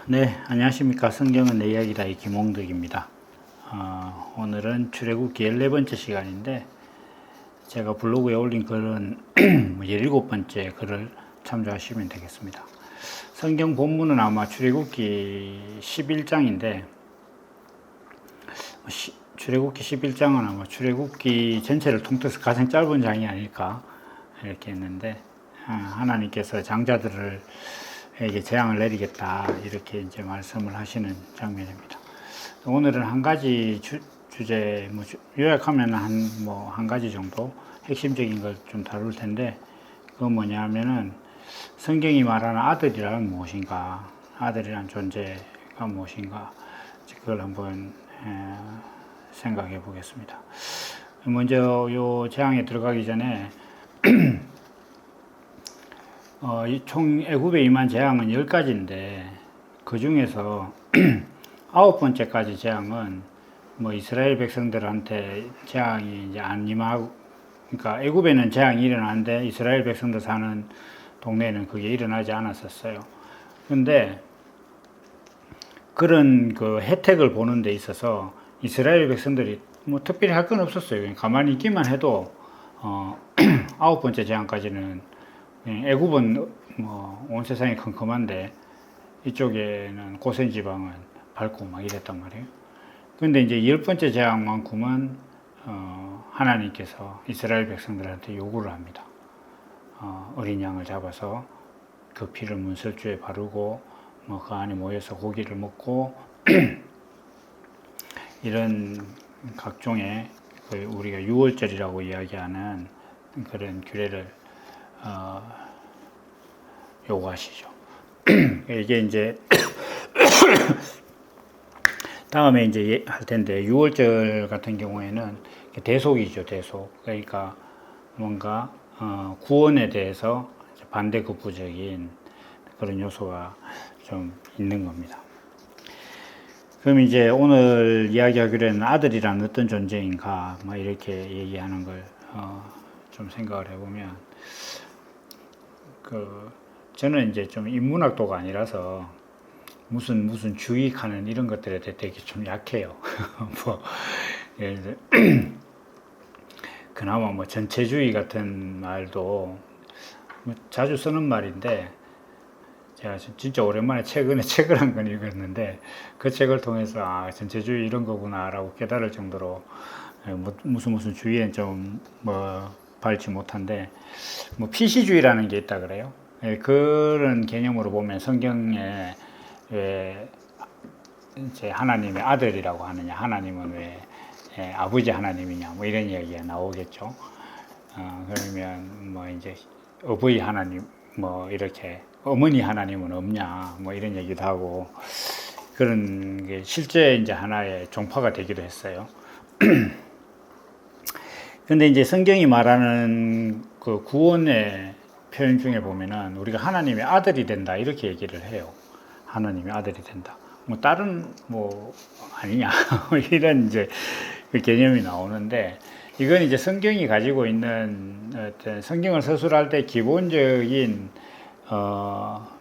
네, 안녕하십니까. 성경은 내 이야기다. 이 김홍덕입니다. 오늘은 출애굽기 14번째 시간인데, 제가 블로그에 올린 글은 17번째 글을 참조하시면 되겠습니다. 성경 본문은 아마 출애굽기 11장인데, 출애굽기 11장은 아마 출애굽기 전체를 통틀어서 가장 짧은 장이 아닐까, 이렇게 했는데, 하나님께서 장자들을 에게 재앙을 내리겠다, 이렇게 이제 말씀을 하시는 장면입니다. 오늘은 한 가지 주제, 요약하면 한 가지 정도 핵심적인 걸 좀 다룰 텐데, 그건 뭐냐 하면은 성경이 말하는 아들이란 무엇인가, 아들이란 존재가 무엇인가, 그걸 한번 생각해 보겠습니다. 먼저 요 재앙에 들어가기 전에 총 애굽에 임한 재앙은 10가지인데 그 중에서 9번째까지 재앙은 이스라엘 백성들한테 재앙이 이제 안 임하고, 그러니까 애굽에는 재앙이 일어나는데 이스라엘 백성들 사는 동네에는 그게 일어나지 않았었어요. 근데 그런 그 혜택을 보는 데 있어서 이스라엘 백성들이 특별히 할 건 없었어요. 가만히 있기만 해도 9번째 재앙까지는, 애굽은 온 세상이 컴컴한데 이쪽에는 고센 지방은 밝고 막 이랬단 말이에요. 근데 이제 10번째 재앙만큼은 하나님께서 이스라엘 백성들한테 요구를 합니다. 어린 양을 잡아서 그 피를 문설주에 바르고 그 안에 모여서 고기를 먹고 이런 각종의 우리가 유월절이라고 이야기하는 그런 규례를 요구하시죠. 이게 이제 다음에 이제 할 텐데, 6월절 같은 경우에는 대속이죠, 대속. 그러니까 뭔가 구원에 대해서 반대급부적인 그런 요소가 좀 있는 겁니다. 그럼 이제 오늘 이야기하기로 했는 아들이란 어떤 존재인가, 이렇게 얘기하는 걸 좀 생각을 해보면, 저는 이제 좀 인문학도가 아니라서 무슨 주익하는 이런 것들에 대해 되게 좀 약해요. 예를 들어 그나마 전체주의 같은 말도 자주 쓰는 말인데, 제가 진짜 오랜만에 최근에 책을 한 권 읽었는데, 그 책을 통해서 전체주의 이런 거구나라고 깨달을 정도로 무슨 주의엔 좀 밟지 못한데, PC주의라는 게 있다 그래요. 그런 개념으로 보면 성경에 왜 이제 하나님의 아들이라고 하느냐, 하나님은 왜 아버지 하나님이냐, 이런 이야기가 나오겠죠. 그러면 이제 어버이 하나님, 이렇게 어머니 하나님은 없냐, 이런 얘기도 하고, 그런 게 실제 이제 하나의 종파가 되기도 했어요. 근데 이제 성경이 말하는 그 구원의 표현 중에 보면은 우리가 하나님의 아들이 된다, 이렇게 얘기를 해요. 하나님의 아들이 된다. 다른 아니냐 이런 이제 그 개념이 나오는데, 이건 이제 성경이 가지고 있는 어떤 성경을 서술할 때 기본적인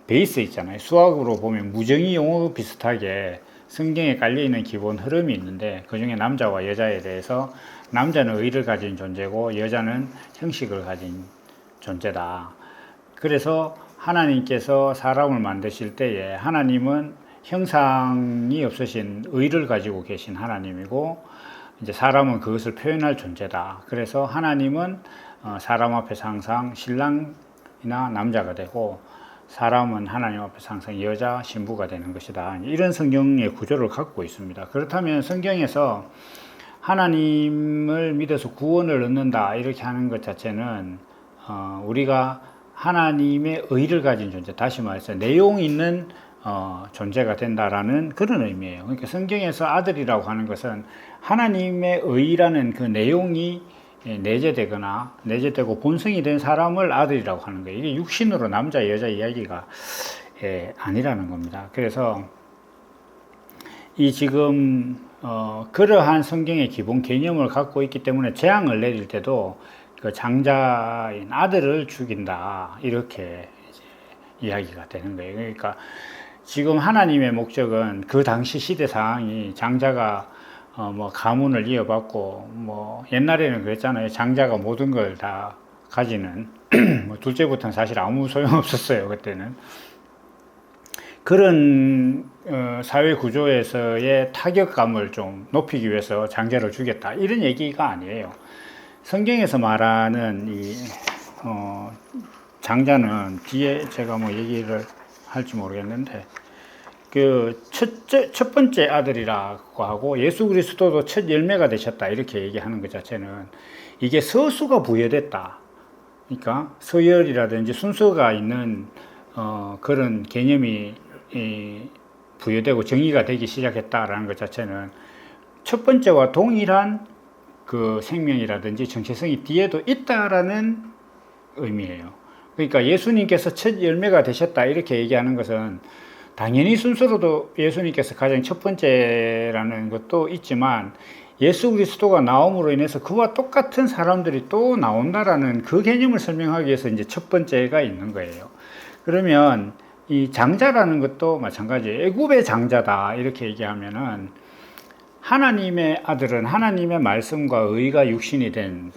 베이스 있잖아요. 수학으로 보면 무정의 용어 비슷하게 성경에 깔려 있는 기본 흐름이 있는데, 그 중에 남자와 여자에 대해서 남자는 의를 가진 존재고 여자는 형식을 가진 존재다. 그래서 하나님께서 사람을 만드실 때에 하나님은 형상이 없으신 의를 가지고 계신 하나님이고, 이제 사람은 그것을 표현할 존재다. 그래서 하나님은 사람 앞에서 항상 신랑이나 남자가 되고, 사람은 하나님 앞에서 항상 여자, 신부가 되는 것이다. 이런 성경의 구조를 갖고 있습니다. 그렇다면 성경에서 하나님을 믿어서 구원을 얻는다, 이렇게 하는 것 자체는 우리가 하나님의 의를 가진 존재, 다시 말해서 내용 있는 존재가 된다라는 그런 의미예요. 그러니까 성경에서 아들이라고 하는 것은 하나님의 의라는 그 내용이 내재되고 본성이 된 사람을 아들이라고 하는 거예요. 이게 육신으로 남자 여자 이야기가 아니라는 겁니다. 그래서 이 지금 그러한 성경의 기본 개념을 갖고 있기 때문에 재앙을 내릴 때도 그 장자인 아들을 죽인다, 이렇게 이제 이야기가 되는 거예요. 그러니까 지금 하나님의 목적은 그 당시 시대 상황이 장자가 뭐 가문을 이어받고 뭐 옛날에는 그랬잖아요. 장자가 모든 걸 다 가지는 뭐 둘째부터는 사실 아무 소용 없었어요. 그때는 그런 사회 구조에서의 타격감을 좀 높이기 위해서 장자를 주겠다 이런 얘기가 아니에요. 성경에서 말하는 이 장자는 뒤에 제가 뭐 얘기를 할지 모르겠는데 그 첫 번째 아들이라고 하고 예수 그리스도도 첫 열매가 되셨다 이렇게 얘기하는 것 자체는 이게 서수가 부여됐다. 그러니까 서열이라든지 순서가 있는 그런 개념이 부여되고 정의가 되기 시작했다라는 것 자체는 첫 번째와 동일한 그 생명이라든지 정체성이 뒤에도 있다라는 의미예요. 그러니까 예수님께서 첫 열매가 되셨다 이렇게 얘기하는 것은 당연히 순서로도 예수님께서 가장 첫 번째라는 것도 있지만 예수 그리스도가 나옴으로 인해서 그와 똑같은 사람들이 또 나온다라는 그 개념을 설명하기 위해서 이제 첫 번째가 있는 거예요. 그러면 이 장자라는 것도 마찬가지예요. 애굽의 장자다 이렇게 얘기하면은 하나님의 아들은 하나님의 말씀과 의가 육신이 된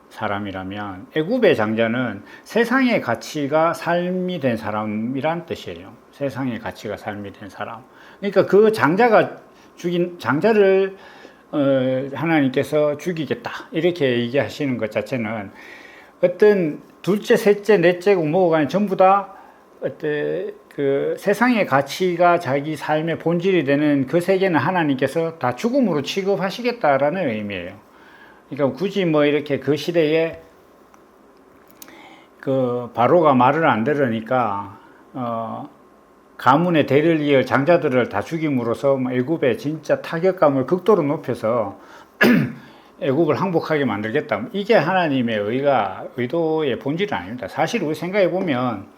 사람이라면 애굽의 장자는 세상의 가치가 삶이 된 사람이란 뜻이에요. 세상의 가치가 삶이 된 사람. 그러니까 그 장자가 죽인 장자를 하나님께서 죽이겠다 이렇게 얘기하시는 것 자체는 어떤 둘째, 셋째, 넷째고 뭐가 아니 전부 다 어떤 그 세상의 가치가 자기 삶의 본질이 되는 그 세계는 하나님께서 다 죽음으로 취급하시겠다라는 의미예요. 그러니까 굳이 뭐 이렇게 그 시대에 그 바로가 말을 안 들으니까 가문의 대를 이을 장자들을 다 죽임으로써 애굽의 진짜 타격감을 극도로 높여서 애굽을 항복하게 만들겠다. 이게 하나님의 의도의 본질은 아닙니다. 사실 우리 생각해 보면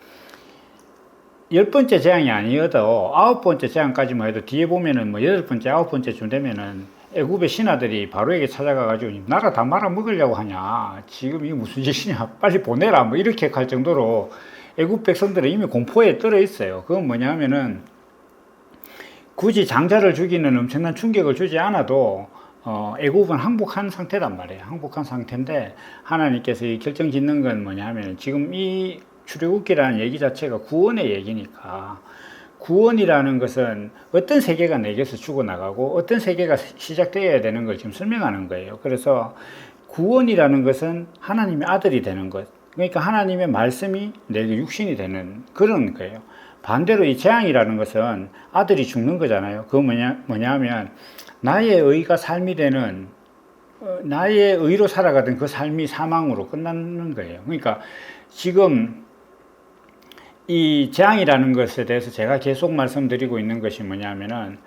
10번째 재앙이 아니어도 9번째 재앙까지만 해도 뒤에 보면은 뭐 8번째, 9번째쯤 되면은 애굽의 신하들이 바로에게 찾아가가지고 나라 다 말아먹으려고 하냐. 지금 이게 무슨 짓이냐. 빨리 보내라. 뭐 이렇게 갈 정도로 애굽 백성들은 이미 공포에 떨어 있어요. 그건 뭐냐면은 굳이 장자를 죽이는 엄청난 충격을 주지 않아도 애굽은 항복한 상태란 말이에요. 항복한 상태인데 하나님께서 이 결정 짓는 건 뭐냐면 지금 이 출애굽기라는 얘기 자체가 구원의 얘기니까 구원이라는 것은 어떤 세계가 내게서 죽어나가고 어떤 세계가 시작되어야 되는 걸 지금 설명하는 거예요. 그래서 구원이라는 것은 하나님의 아들이 되는 것. 그러니까 하나님의 말씀이 내게 육신이 되는 그런 거예요. 반대로 이 재앙이라는 것은 아들이 죽는 거잖아요. 그건 뭐냐 하면 나의 의가 삶이 되는 나의 의로 살아가던 그 삶이 사망으로 끝나는 거예요. 그러니까 지금 이 재앙이라는 것에 대해서 제가 계속 말씀드리고 있는 것이 뭐냐면은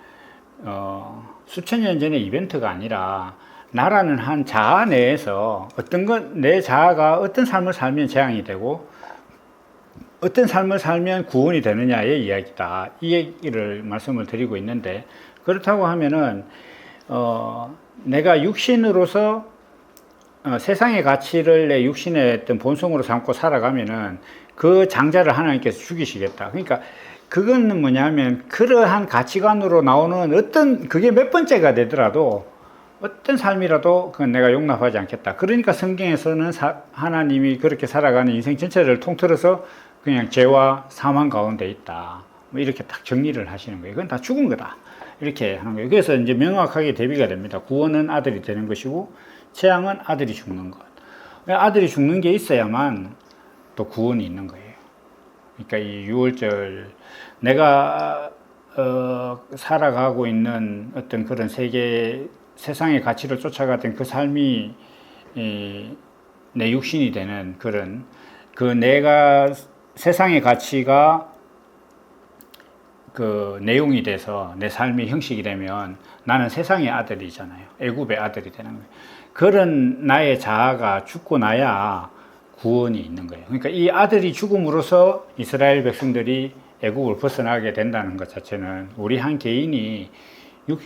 수천 년 전의 이벤트가 아니라 나라는 한 자아 내에서 어떤 것, 내 자아가 어떤 삶을 살면 재앙이 되고 어떤 삶을 살면 구원이 되느냐의 이야기다. 이 얘기를 말씀을 드리고 있는데 그렇다고 하면은 내가 육신으로서 세상의 가치를 내 육신의 어떤 본성으로 삼고 살아가면은 그 장자를 하나님께서 죽이시겠다. 그러니까 그거는 뭐냐면 그러한 가치관으로 나오는 어떤 그게 몇 번째가 되더라도 어떤 삶이라도 그건 내가 용납하지 않겠다. 그러니까 성경에서는 하나님이 그렇게 살아가는 인생 전체를 통틀어서 그냥 죄와 사망 가운데 있다. 뭐 이렇게 딱 정리를 하시는 거예요. 그건 다 죽은 거다. 이렇게 하는 거예요. 그래서 이제 명확하게 대비가 됩니다. 구원은 아들이 되는 것이고 재앙은 아들이 죽는 것. 아들이 죽는 게 있어야만 또 구원이 있는 거예요. 그러니까 이 6월절 내가 살아가고 있는 어떤 그런 세상의 가치를 쫓아가던 그 삶이 내 육신이 되는 그런 그 내가 세상의 가치가 그 내용이 돼서 내 삶이 형식이 되면 나는 세상의 아들이잖아요. 애굽의 아들이 되는 거예요. 그런 나의 자아가 죽고 나야 구원이 있는 거예요. 그러니까 이 아들이 죽음으로써 이스라엘 백성들이 애굽을 벗어나게 된다는 것 자체는 우리 한 개인이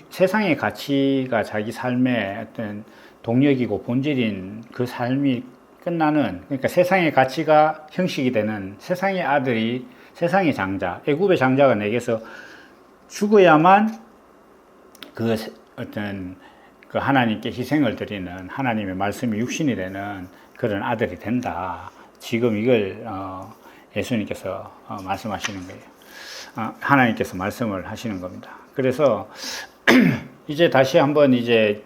세상의 가치가 자기 삶의 어떤 동력이고 본질인 그 삶이 끝나는, 그러니까 세상의 가치가 형식이 되는 세상의 아들이 세상의 장자, 애굽의 장자가 내게서 죽어야만 그 어떤 그 하나님께 희생을 드리는 하나님의 말씀이 육신이 되는 그런 아들이 된다. 지금 이걸 예수님께서 말씀하시는 거예요. 하나님께서 말씀을 하시는 겁니다. 그래서 이제 다시 한번 이제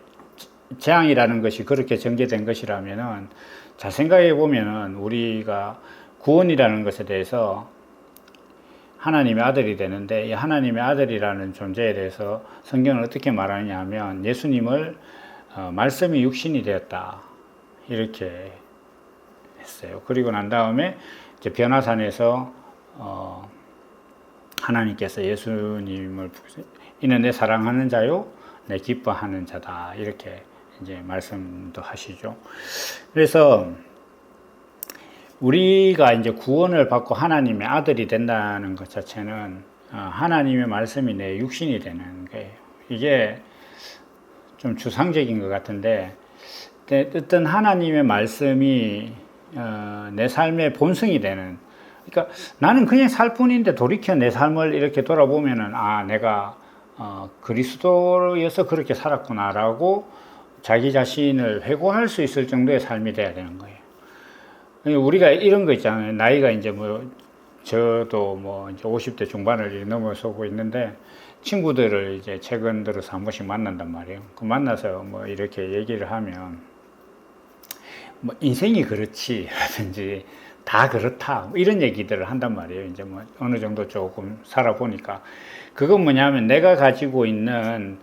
재앙이라는 것이 그렇게 전개된 것이라면은 잘 생각해 보면은 우리가 구원이라는 것에 대해서 하나님의 아들이 되는데 이 하나님의 아들이라는 존재에 대해서 성경은 어떻게 말하느냐 하면 예수님을 말씀이 육신이 되었다 이렇게 했어요. 그리고 난 다음에 이제 변화산에서 하나님께서 예수님을 이는 내 사랑하는 자요 내 기뻐하는 자다 이렇게 이제 말씀도 하시죠. 그래서 우리가 이제 구원을 받고 하나님의 아들이 된다는 것 자체는 하나님의 말씀이 내 육신이 되는 거예요. 이게 좀 추상적인 것 같은데 어떤 하나님의 말씀이 내 삶의 본성이 되는, 그러니까 나는 그냥 살 뿐인데 돌이켜 내 삶을 이렇게 돌아보면은 내가 그리스도여서 그렇게 살았구나라고 자기 자신을 회고할 수 있을 정도의 삶이 돼야 되는 거예요. 우리가 이런 거 있잖아요. 나이가 이제 저도 이제 50대 중반을 넘어서고 있는데 친구들을 이제 최근 들어서 한 번씩 만난단 말이에요. 그 만나서 이렇게 얘기를 하면 인생이 그렇지 라든지 다 그렇다 이런 얘기들을 한단 말이에요. 이제 어느 정도 조금 살아보니까 그건 뭐냐면 내가 가지고 있는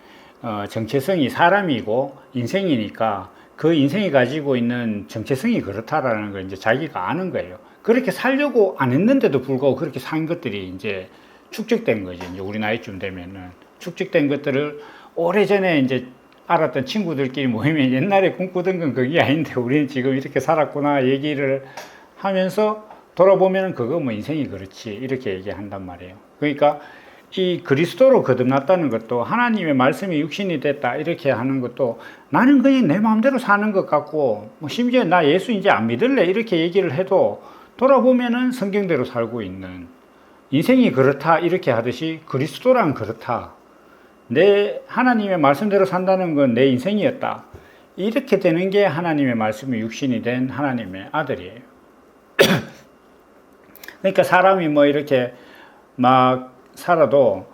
정체성이 사람이고 인생이니까 그 인생이 가지고 있는 정체성이 그렇다라는 걸 이제 자기가 아는 거예요. 그렇게 살려고 안 했는데도 불구하고 그렇게 산 것들이 이제 축적된 거지. 이제 우리 나이쯤 되면은 축적된 것들을 오래전에 이제 알았던 친구들끼리 모이면 옛날에 꿈꾸던 건 그게 아닌데 우리는 지금 이렇게 살았구나 얘기를 하면서 돌아보면 그거 인생이 그렇지 이렇게 얘기한단 말이에요. 그러니까 이 그리스도로 거듭났다는 것도 하나님의 말씀이 육신이 됐다 이렇게 하는 것도 나는 그냥 내 마음대로 사는 것 같고 심지어 나 예수 이제 안 믿을래 이렇게 얘기를 해도 돌아보면은 성경대로 살고 있는 인생이 그렇다 이렇게 하듯이 그리스도란 그렇다 내 하나님의 말씀대로 산다는 건 내 인생이었다 이렇게 되는 게 하나님의 말씀이 육신이 된 하나님의 아들이에요. 그러니까 사람이 이렇게 막 살아도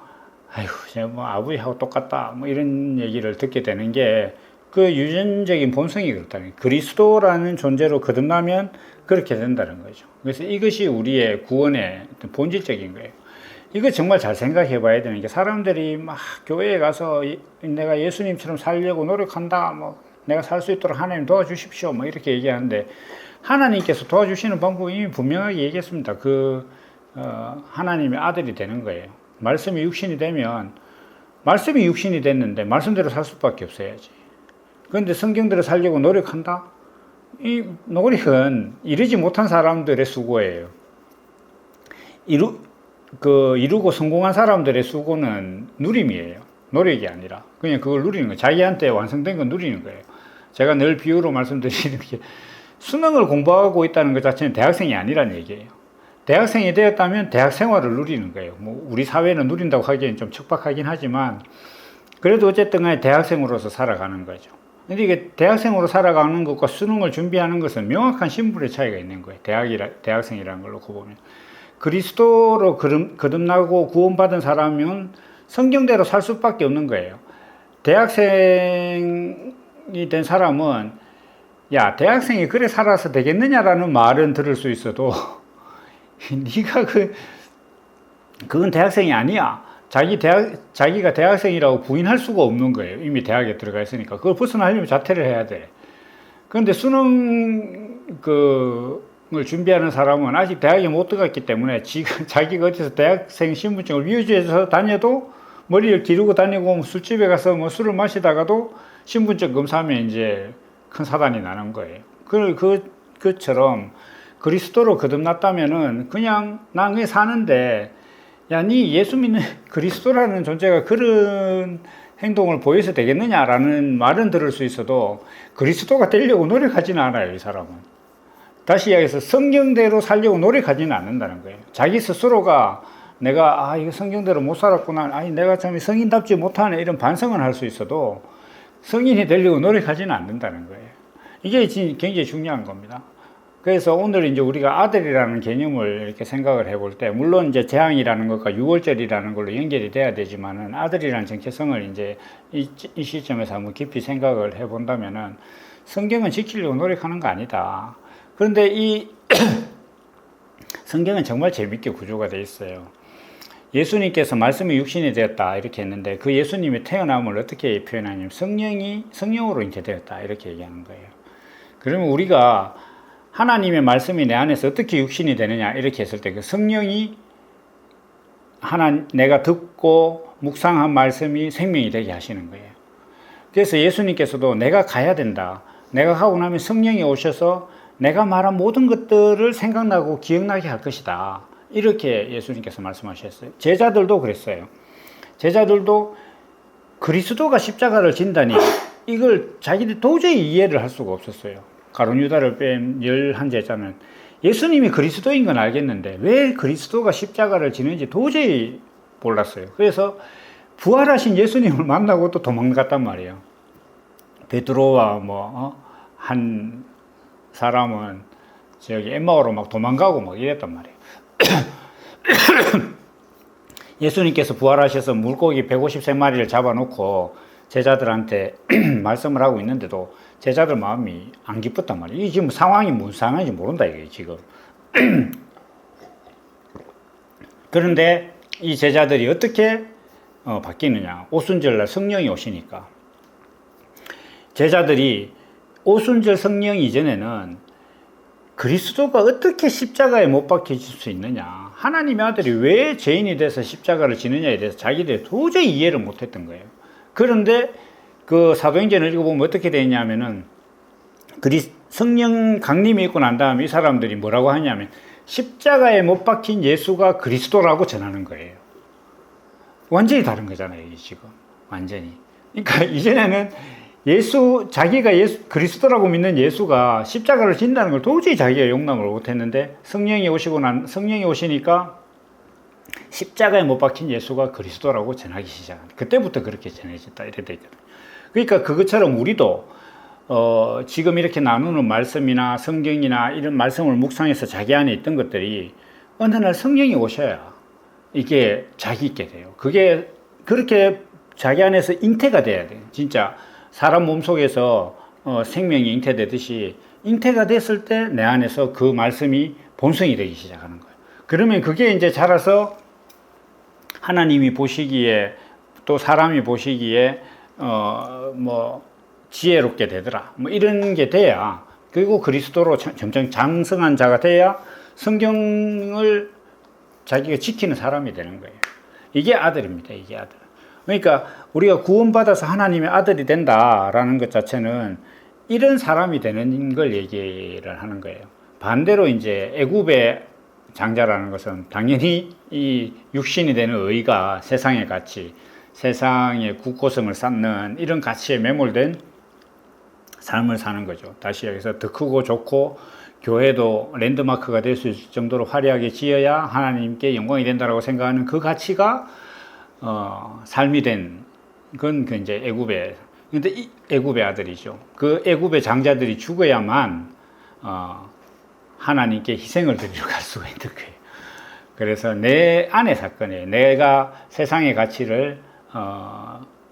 아이고 아버지하고 똑같다 이런 얘기를 듣게 되는 게 그 유전적인 본성이 그렇다는 거예요. 그리스도라는 존재로 거듭나면 그렇게 된다는 거죠. 그래서 이것이 우리의 구원의 본질적인 거예요. 이거 정말 잘 생각해 봐야 되는 게 사람들이 막 교회에 가서 내가 예수님처럼 살려고 노력한다 내가 살 수 있도록 하나님 도와주십시오 이렇게 얘기하는데 하나님께서 도와주시는 방법이 이미 분명하게 얘기했습니다. 하나님의 아들이 되는 거예요. 말씀이 육신이 되면 말씀이 육신이 됐는데 말씀대로 살 수밖에 없어야지. 그런데 성경대로 살려고 노력한다? 이 노력은 이루지 못한 사람들의 수고예요. 이루고 성공한 사람들의 수고는 누림이에요. 노력이 아니라 그냥 그걸 누리는 거예요. 자기한테 완성된 건 누리는 거예요. 제가 늘 비유로 말씀드리는 게 수능을 공부하고 있다는 것 자체는 대학생이 아니라는 얘기예요. 대학생이 되었다면 대학 생활을 누리는 거예요. 우리 사회는 누린다고 하기엔 좀 척박하긴 하지만 그래도 어쨌든 간에 대학생으로서 살아가는 거죠. 근데 이게 대학생으로 살아가는 것과 수능을 준비하는 것은 명확한 신분의 차이가 있는 거예요. 대학생이라는 걸 놓고 보면. 그리스도로 거듭나고 구원받은 사람은 성경대로 살 수밖에 없는 거예요. 대학생이 된 사람은 야, 대학생이 그래 살아서 되겠느냐라는 말은 들을 수 있어도 네가 그건 대학생이 아니야. 자기가 대학생이라고 부인할 수가 없는 거예요. 이미 대학에 들어가 있으니까. 그걸 벗어나려면 자퇴를 해야 돼. 그런데 수능을 준비하는 사람은 아직 대학에 못 들어갔기 때문에 자기가 어디서 대학생 신분증을 위조해서 다녀도 머리를 기르고 다니고 술집에 가서 술을 마시다가도 신분증 검사하면 이제 큰 사단이 나는 거예요. 그처럼 그리스도로 거듭났다면은 그냥 난 그냥 사는데 야, 니 예수 믿는 그리스도라는 존재가 그런 행동을 보여서 되겠느냐라는 말은 들을 수 있어도 그리스도가 되려고 노력하지는 않아요, 이 사람은. 다시 이야기해서 성경대로 살려고 노력하지는 않는다는 거예요. 자기 스스로가 내가 이거 성경대로 못 살았구나, 아니 내가 참 성인답지 못하네, 이런 반성은 할 수 있어도 성인이 되려고 노력하지는 않는다는 거예요. 이게 굉장히 중요한 겁니다. 그래서 오늘 이제 우리가 아들이라는 개념을 이렇게 생각을 해볼 때, 물론 이제 재앙이라는 것과 유월절이라는 걸로 연결이 돼야 되지만은, 아들이라는 정체성을 이제 이 시점에서 한번 깊이 생각을 해본다면은, 성경은 지키려고 노력하는 거 아니다. 그런데 이 성경은 정말 재밌게 구조가 되어 있어요. 예수님께서 말씀이 육신이 되었다 이렇게 했는데, 그 예수님의 태어남을 어떻게 표현하냐면 성령으로 잉태되었다 이렇게 얘기하는 거예요. 그러면 우리가 하나님의 말씀이 내 안에서 어떻게 육신이 되느냐 이렇게 했을 때, 그 성령이 내가 듣고 묵상한 말씀이 생명이 되게 하시는 거예요. 그래서 예수님께서도 내가 가야 된다, 내가 가고 나면 성령이 오셔서 내가 말한 모든 것들을 생각나고 기억나게 할 것이다, 이렇게 예수님께서 말씀하셨어요. 제자들도 그랬어요. 제자들도 그리스도가 십자가를 진다니 이걸 자기들이 도저히 이해를 할 수가 없었어요. 가룟 유다를 뺀 11제자는 예수님이 그리스도인 건 알겠는데 왜 그리스도가 십자가를 지는지 도저히 몰랐어요. 그래서 부활하신 예수님을 만나고 또 도망갔단 말이에요. 베드로와 한 사람은 저기 엠마오로 막 도망가고 막 이랬단 말이에요. 예수님께서 부활하셔서 물고기 150마리를 잡아놓고 제자들한테 말씀을 하고 있는데도 제자들 마음이 안 기뻤단 말이에요. 이 지금 상황이 무슨 상황인지 모른다 이게 지금. 그런데 이 제자들이 어떻게 바뀌느냐? 오순절날 성령이 오시니까. 제자들이 오순절 성령 이전에는 그리스도가 어떻게 십자가에 못 박혀질 수 있느냐, 하나님의 아들이 왜 죄인이 돼서 십자가를 지느냐에 대해서 자기들이 도저히 이해를 못했던 거예요. 그런데 그 사도행전을 읽어보면 어떻게 되어 있냐면은, 성령 강림이 있고 난 다음에 이 사람들이 뭐라고 하냐면 십자가에 못 박힌 예수가 그리스도라고 전하는 거예요. 완전히 다른 거잖아요, 이게 지금. 완전히. 그러니까 이전에는 자기가 그리스도라고 믿는 예수가 십자가를 진다는 걸 도저히 자기가 용납을 못했는데, 성령이 오시니까 십자가에 못 박힌 예수가 그리스도라고 전하기 시작합니다. 그때부터 그렇게 전해졌다 이렇게 돼 있거든요. 그러니까 그것처럼 우리도 지금 이렇게 나누는 말씀이나 성경이나 이런 말씀을 묵상해서 자기 안에 있던 것들이 어느 날 성령이 오셔야 이게 자기 있게 돼요. 그게 그렇게 자기 안에서 잉태가 돼야 돼요. 진짜 사람 몸속에서 생명이 잉태되듯이 잉태가 됐을 때 내 안에서 그 말씀이 본성이 되기 시작하는 거예요. 그러면 그게 이제 자라서 하나님이 보시기에 또 사람이 보시기에 지혜롭게 되더라, 이런 게 돼야, 그리고 그리스도로 점점 장성한 자가 돼야 성경을 자기가 지키는 사람이 되는 거예요. 이게 아들입니다. 이게 아들. 그러니까 우리가 구원받아서 하나님의 아들이 된다라는 것 자체는 이런 사람이 되는 걸 얘기를 하는 거예요. 반대로 이제 애굽의 장자라는 것은 당연히 이 육신이 되는 의가 세상의 가치, 세상의 굳고성을 쌓는 이런 가치에 매몰된 삶을 사는 거죠. 다시 여기서 더 크고 좋고 교회도 랜드마크가 될 수 있을 정도로 화려하게 지어야 하나님께 영광이 된다라고 생각하는 그 가치가 삶이 된 건 그 이제 애굽의, 근데 이 애굽의 아들이죠. 그 애굽의 장자들이 죽어야만 하나님께 희생을 드리러 갈 수가 있는 거예요. 그래서 내 안의 사건에 내가 세상의 가치를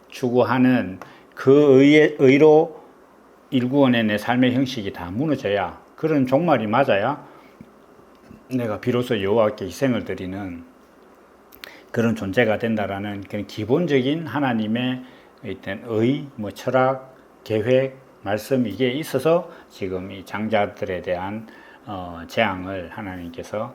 추구하는 그 의로 일구원의 내 삶의 형식이 다 무너져야, 그런 종말이 맞아야 내가 비로소 여호와께 희생을 드리는 그런 존재가 된다라는 그런 기본적인 하나님의 어떤 철학, 계획, 말씀, 이게 있어서 지금 이 장자들에 대한 재앙을 하나님께서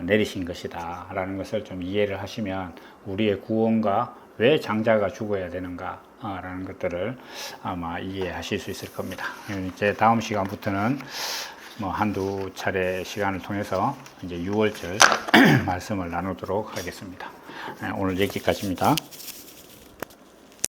내리신 것이다 라는 것을 좀 이해를 하시면 우리의 구원과 왜 장자가 죽어야 되는가 라는 것들을 아마 이해하실 수 있을 겁니다. 이제 다음 시간부터는 한두 차례 시간을 통해서 이제 6월절 말씀을 나누도록 하겠습니다. 오늘 여기까지입니다.